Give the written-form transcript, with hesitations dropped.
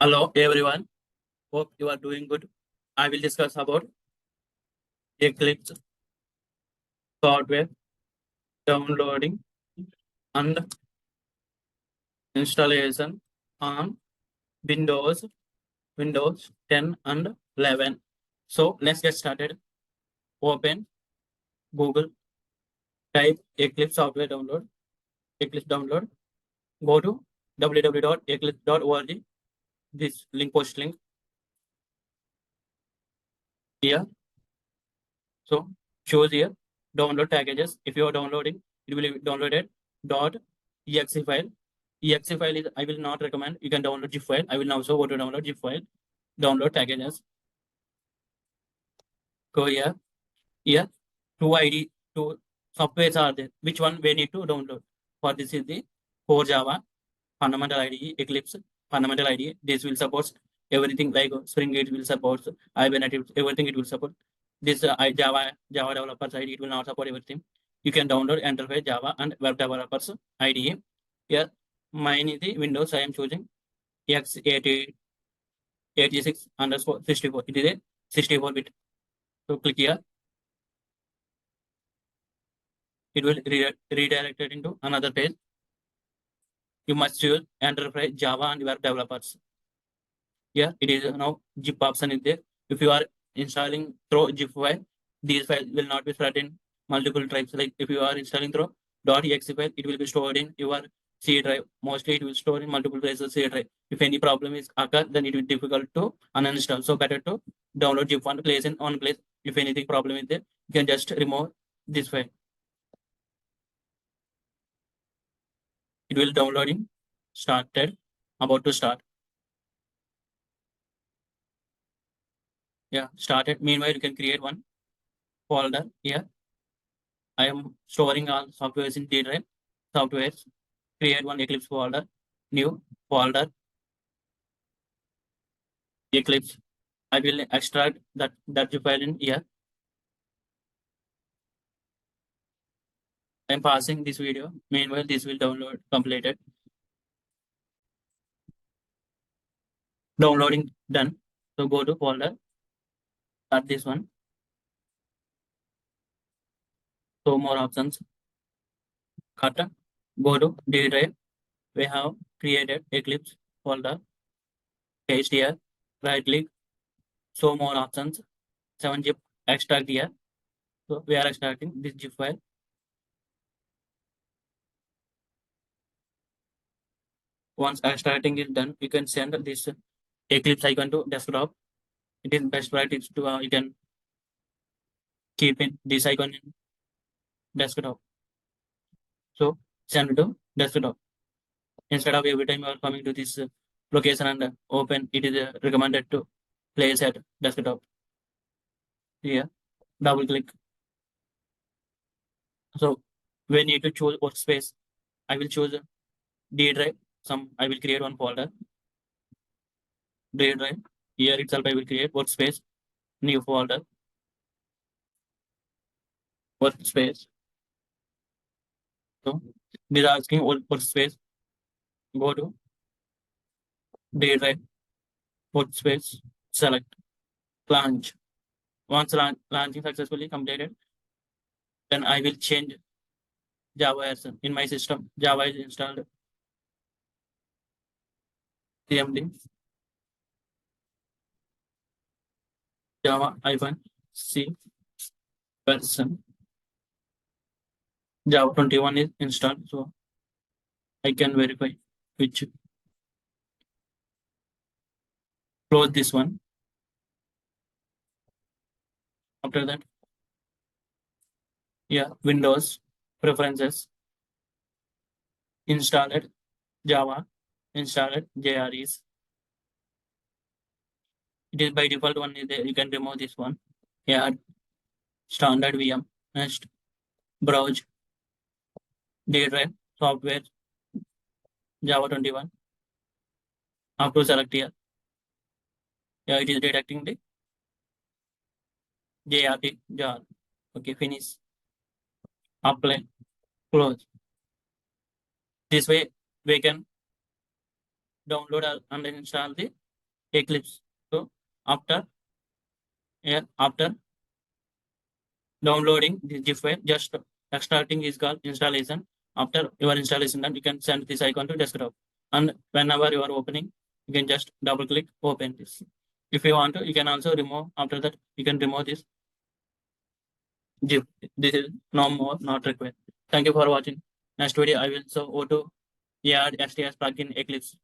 Hello everyone. Hope you are doing good. I will discuss about Eclipse software downloading and installation on Windows, Windows 10 and 11. So let's get started. Open Google, type Eclipse software download, Eclipse download. Go to www.eclipse.org. This link post link here. So choose here download packages. If you are downloading, it will be downloaded .exe file. Exe file is I will not recommend. You can download zip file. I will now show how to download zip file. Download packages. Go here. Here two softwares are there. Which one we need to download? For this is the core Java, fundamental IDE, Eclipse, fundamental IDE. This will support everything like Spring it will support, Hibernate, everything it will support. This Java developers IDE, it will not support everything. You can download interface Java and web developers IDE. Here, mine is the Windows. I am choosing x86_64. It is a 64-bit. So click here. It will redirect it into another page. You must choose enterprise Java and web developers. Here it is now zip option is there. If you are installing through zip file, these files will not be spread in multiple drives. Like if you are installing through .exe file, it will be stored in your C drive. Mostly it will store in multiple places C drive. If any problem is occur, then it will be difficult to uninstall. So better to download zip one place in one place. If anything problem is there, you can just remove this file. It will downloading started, about to start. Yeah, started. Meanwhile, you can create one folder here. I am storing all softwares in D drive. Softwares. Create one Eclipse folder. New folder. Eclipse. I will extract that zip file in here. I am passing this video. Meanwhile, this will download completed. Downloading done. So go to folder. Start this one. So more options. Cut. Go to D drive. We have created Eclipse folder. Paste here. Right click. So more options. 7-zip extract here. So we are extracting this zip file. Once extracting is done, you can send this Eclipse icon to desktop. It is best practice to you can keep in this icon in desktop. So send to desktop. Instead of every time you are coming to this location and open, it is recommended to place at desktop. Here, double click. So we need to choose workspace. I will choose D drive. I will create one folder. D drive. Here itself I will create workspace. New folder. Workspace. So these are asking workspace. Go to D drive. Workspace. Select. Launch. Once launching successfully completed, then I will change Java version in my system. Java is installed. CMD Java -C version. Java 21 is installed, so I can verify which. Close this one. After that, yeah, Windows preferences. Installed Java. Installed JREs. It is by default one is there. You can remove this one. Yeah, standard VM. Next, browse D drive software Java 21. Have to select here. Yeah, it is detecting the JRT jar. Okay, finish. Apply. Close. This way we can download and install the Eclipse. So after after downloading the zip file, just extracting is called installation. After your installation done, you can send this icon to desktop. And whenever you are opening, you can just double click open this. If you want to, you can also remove. After that, you can remove this zip. This is no more not required. Thank you for watching. Next video, I will show how to add STS plugin Eclipse.